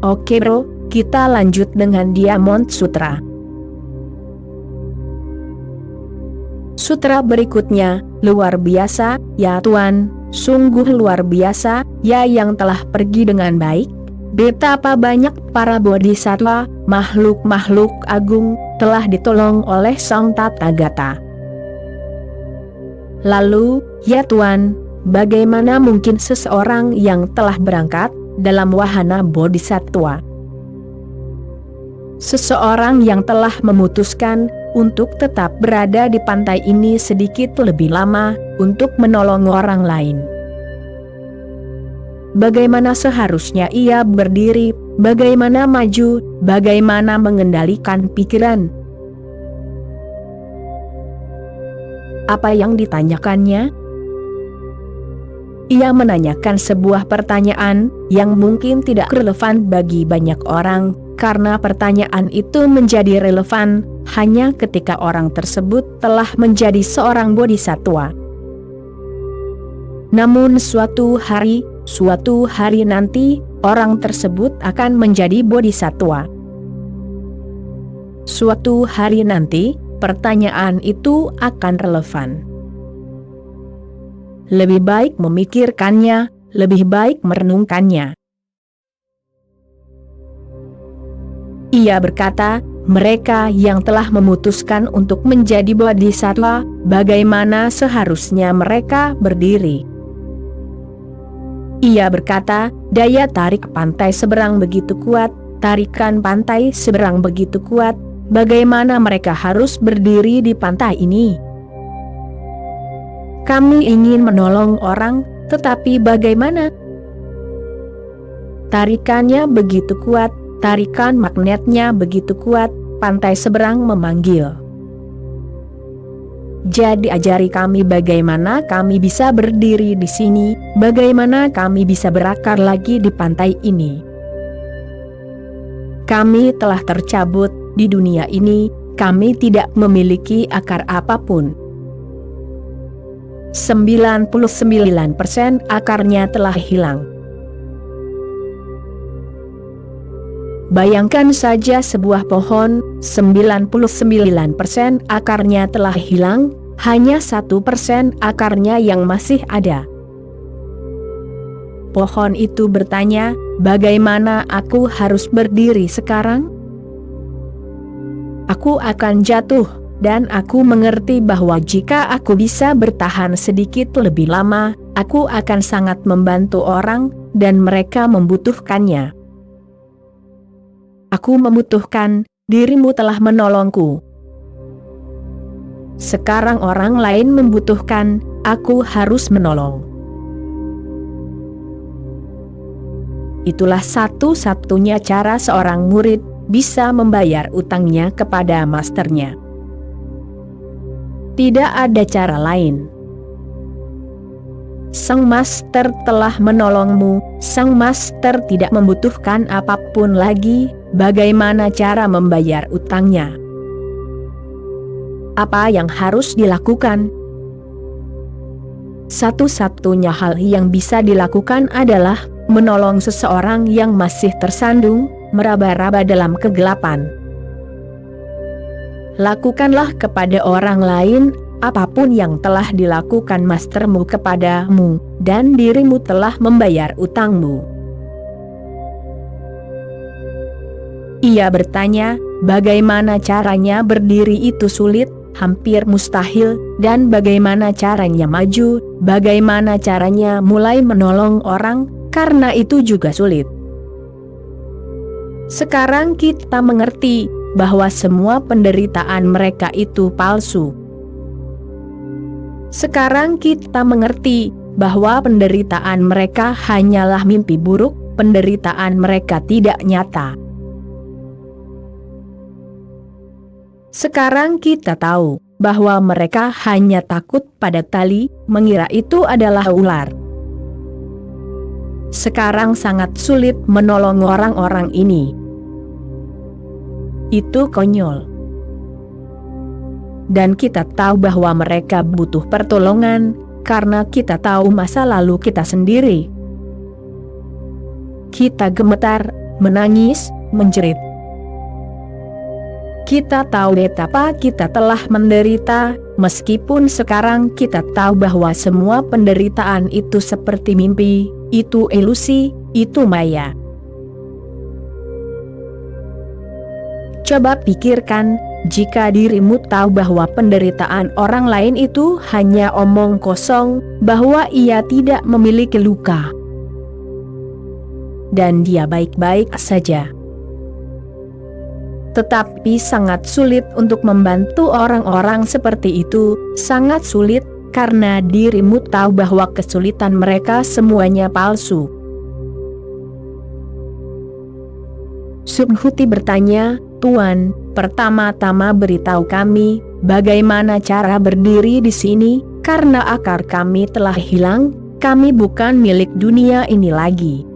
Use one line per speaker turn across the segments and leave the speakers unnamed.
Oke bro, kita lanjut dengan Diamond Sutra. Sutra berikutnya, luar biasa, ya Tuan, sungguh luar biasa, ya yang telah pergi dengan baik. Betapa banyak para bodhisattva, makhluk-makhluk agung, telah ditolong oleh Sang Tathagata. Lalu, ya Tuan, bagaimana mungkin seseorang yang telah berangkat dalam wahana bodhisattva? Seseorang yang telah memutuskan untuk tetap berada di pantai ini sedikit lebih lama, untuk menolong orang lain. Bagaimana seharusnya ia berdiri, bagaimana maju, bagaimana mengendalikan pikiran? Apa yang ditanyakannya? Ia menanyakan sebuah pertanyaan yang mungkin tidak relevan bagi banyak orang, karena pertanyaan itu menjadi relevan hanya ketika orang tersebut telah menjadi seorang bodhisattva. Namun suatu hari nanti, orang tersebut akan menjadi bodhisattva. Suatu hari nanti, pertanyaan itu akan relevan. Lebih baik memikirkannya, lebih baik merenungkannya. Ia berkata, mereka yang telah memutuskan untuk menjadi bodhisattva, bagaimana seharusnya mereka berdiri? Ia berkata, daya tarik pantai seberang begitu kuat, tarikan pantai seberang begitu kuat, bagaimana mereka harus berdiri di pantai ini? Kami ingin menolong orang, tetapi bagaimana? Tarikannya begitu kuat, tarikan magnetnya begitu kuat, pantai seberang memanggil. Jadi ajari kami bagaimana kami bisa berdiri di sini, bagaimana kami bisa berakar lagi di pantai ini. Kami telah tercabut di dunia ini, kami tidak memiliki akar apapun. 99% akarnya telah hilang. Bayangkan saja sebuah pohon, 99% akarnya telah hilang, hanya 1% akarnya yang masih ada. Pohon itu bertanya, bagaimana aku harus berdiri sekarang? Aku akan jatuh, dan aku mengerti bahwa jika aku bisa bertahan sedikit lebih lama, aku akan sangat membantu orang, dan mereka membutuhkannya. Aku membutuhkan, dirimu telah menolongku. Sekarang orang lain membutuhkan, aku harus menolong. Itulah satu-satunya cara seorang murid bisa membayar utangnya kepada masternya. Tidak ada cara lain. Sang master telah menolongmu, sang master tidak membutuhkan apapun lagi, bagaimana cara membayar utangnya? Apa yang harus dilakukan? Satu-satunya hal yang bisa dilakukan adalah menolong seseorang yang masih tersandung, meraba-raba dalam kegelapan. Lakukanlah kepada orang lain apapun yang telah dilakukan mastermu kepadamu, dan dirimu telah membayar utangmu. Ia bertanya, bagaimana caranya berdiri itu sulit, hampir mustahil, dan bagaimana caranya maju, bagaimana caranya mulai menolong orang, karena itu juga sulit. Sekarang kita mengerti bahwa semua penderitaan mereka itu palsu. Sekarang kita mengerti bahwa penderitaan mereka hanyalah mimpi buruk, penderitaan mereka tidak nyata. Sekarang kita tahu bahwa mereka hanya takut pada tali, mengira itu adalah ular. Sekarang sangat sulit menolong orang-orang ini. Itu konyol. Dan kita tahu bahwa mereka butuh pertolongan, karena kita tahu masa lalu kita sendiri. Kita gemetar, menangis, menjerit. Kita tahu betapa kita telah menderita, meskipun sekarang kita tahu bahwa semua penderitaan itu seperti mimpi, itu ilusi, itu maya. Coba pikirkan, jika dirimu tahu bahwa penderitaan orang lain itu hanya omong kosong, bahwa ia tidak memiliki luka, dan dia baik-baik saja. Tetapi sangat sulit untuk membantu orang-orang seperti itu, sangat sulit, karena dirimu tahu bahwa kesulitan mereka semuanya palsu. Subhuti bertanya, "Tuan, pertama-tama beritahu kami, bagaimana cara berdiri di sini, karena akar kami telah hilang, kami bukan milik dunia ini lagi.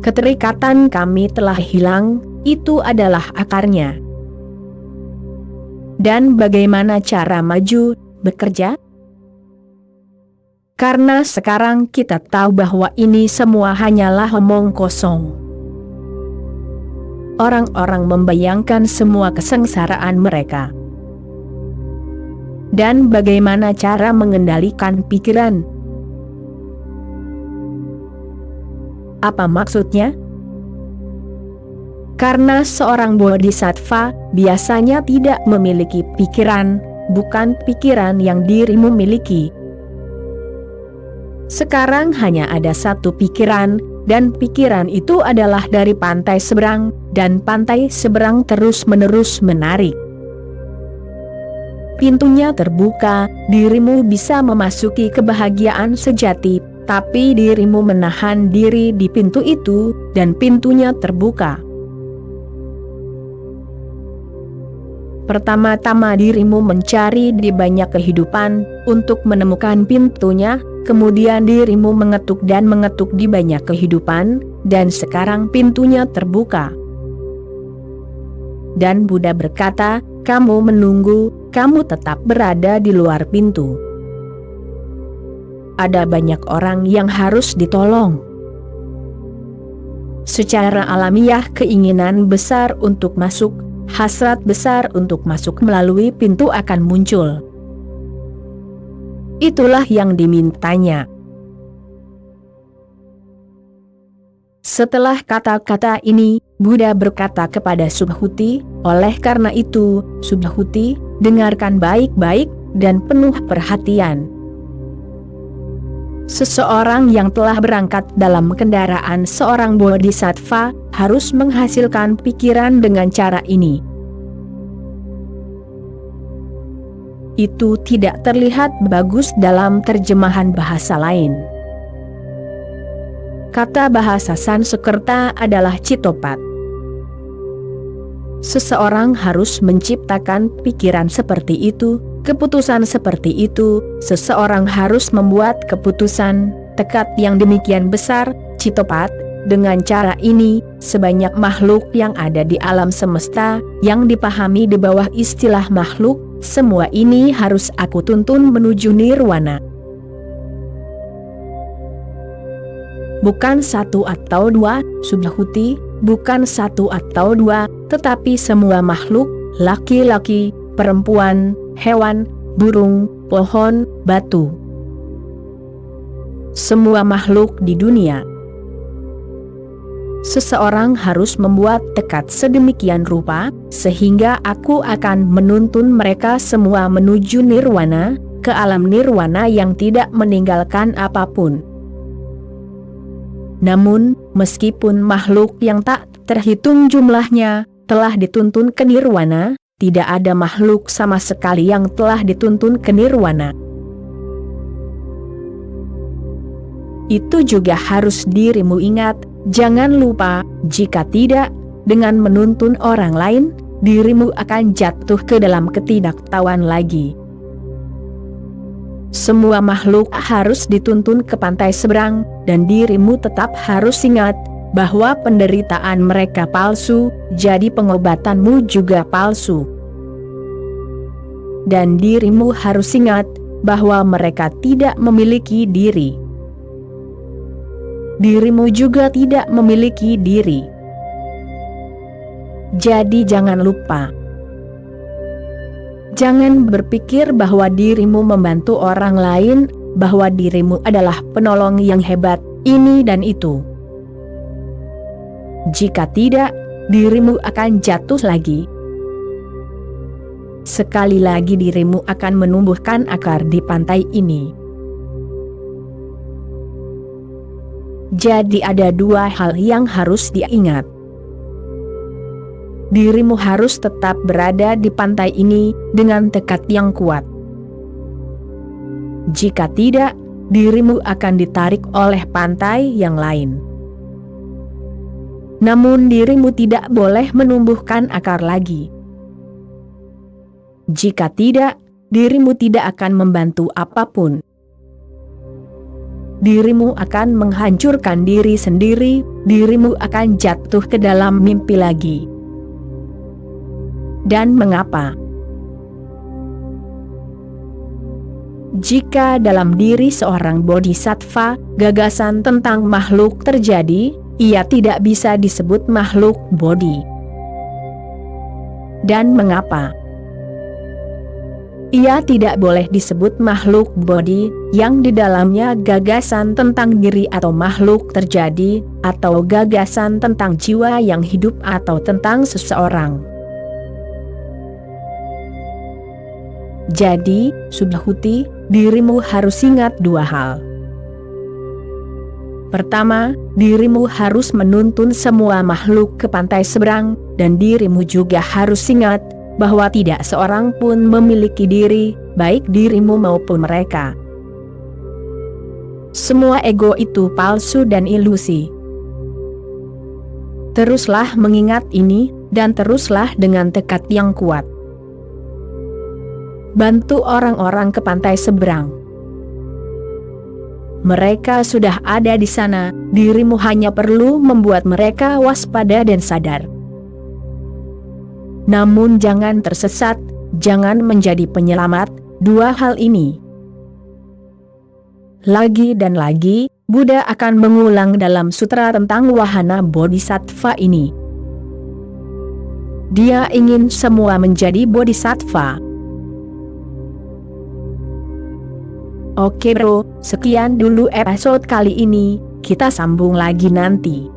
Keterikatan kami telah hilang, itu adalah akarnya. Dan bagaimana cara maju, bekerja? Karena sekarang kita tahu bahwa ini semua hanyalah omong kosong." Orang-orang membayangkan semua kesengsaraan mereka. Dan bagaimana cara mengendalikan pikiran? Apa maksudnya? Karena seorang bodhisattva biasanya tidak memiliki pikiran, bukan pikiran yang dirimu miliki. Sekarang hanya ada satu pikiran, dan pikiran itu adalah dari pantai seberang, dan pantai seberang terus-menerus menarik. Pintunya terbuka, dirimu bisa memasuki kebahagiaan sejati, tapi dirimu menahan diri di pintu itu, dan pintunya terbuka. Pertama-tama dirimu mencari di banyak kehidupan, untuk menemukan pintunya, kemudian dirimu mengetuk dan mengetuk di banyak kehidupan, dan sekarang pintunya terbuka. Dan Buddha berkata, "Kamu menunggu, kamu tetap berada di luar pintu." Ada banyak orang yang harus ditolong. Secara alamiah keinginan besar untuk masuk, hasrat besar untuk masuk melalui pintu akan muncul. Itulah yang dimintanya. Setelah kata-kata ini, Buddha berkata kepada Subhuti, "Oleh karena itu, Subhuti, dengarkan baik-baik dan penuh perhatian. Seseorang yang telah berangkat dalam kendaraan seorang bodhisattva harus menghasilkan pikiran dengan cara ini. Itu tidak terlihat bagus dalam terjemahan bahasa lain. Kata bahasa Sanskerta adalah citopat. Seseorang harus menciptakan pikiran seperti itu, keputusan seperti itu, seseorang harus membuat keputusan, tekad yang demikian besar, citopat. Dengan cara ini, sebanyak makhluk yang ada di alam semesta, yang dipahami di bawah istilah makhluk, semua ini harus aku tuntun menuju nirwana. Bukan satu atau dua, Subhuti, bukan satu atau dua, tetapi semua makhluk, laki-laki, perempuan, hewan, burung, pohon, batu. Semua makhluk di dunia. Seseorang harus membuat tekad sedemikian rupa, sehingga aku akan menuntun mereka semua menuju nirwana, ke alam nirwana yang tidak meninggalkan apapun. Namun, meskipun makhluk yang tak terhitung jumlahnya, telah dituntun ke nirwana, tidak ada makhluk sama sekali yang telah dituntun ke nirwana. Itu juga harus dirimu ingat, jangan lupa, jika tidak, dengan menuntun orang lain, dirimu akan jatuh ke dalam ketidaktahuan lagi. Semua makhluk harus dituntun ke pantai seberang, dan dirimu tetap harus ingat, bahwa penderitaan mereka palsu, jadi pengobatanmu juga palsu. Dan dirimu harus ingat, bahwa mereka tidak memiliki diri. dirimu juga tidak memiliki diri. Jadi jangan lupa. Jangan berpikir bahwa dirimu membantu orang lain, bahwa dirimu adalah penolong yang hebat, ini dan itu. Jika tidak, dirimu akan jatuh lagi. Sekali lagi dirimu akan menumbuhkan akar di pantai ini. Jadi ada dua hal yang harus diingat. Dirimu harus tetap berada di pantai ini dengan tekad yang kuat. Jika tidak, dirimu akan ditarik oleh pantai yang lain. Namun dirimu tidak boleh menumbuhkan akar lagi. Jika tidak, dirimu tidak akan membantu apapun. Dirimu akan menghancurkan diri sendiri, dirimu akan jatuh ke dalam mimpi lagi. Dan mengapa? Jika dalam diri seorang bodhisattva, gagasan tentang makhluk terjadi, ia tidak bisa disebut makhluk bodhi. Dan mengapa? Ia tidak boleh disebut makhluk bodhi, yang di dalamnya gagasan tentang diri atau makhluk terjadi, atau gagasan tentang jiwa yang hidup atau tentang seseorang. Jadi, Subhuti, dirimu harus ingat dua hal. Pertama, dirimu harus menuntun semua makhluk ke pantai seberang, dan dirimu juga harus ingat bahwa tidak seorang pun memiliki diri, baik dirimu maupun mereka. Semua ego itu palsu dan ilusi. Teruslah mengingat ini, dan teruslah dengan tekad yang kuat. Bantu orang-orang ke pantai seberang. Mereka sudah ada di sana, dirimu hanya perlu membuat mereka waspada dan sadar. Namun jangan tersesat, jangan menjadi penyelamat, dua hal ini. Lagi dan lagi, Buddha akan mengulang dalam sutra tentang wahana bodhisattva ini. Dia ingin semua menjadi bodhisattva. Oke bro, sekian dulu episode kali ini, kita sambung lagi nanti.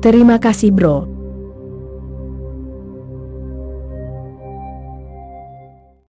Terima kasih bro.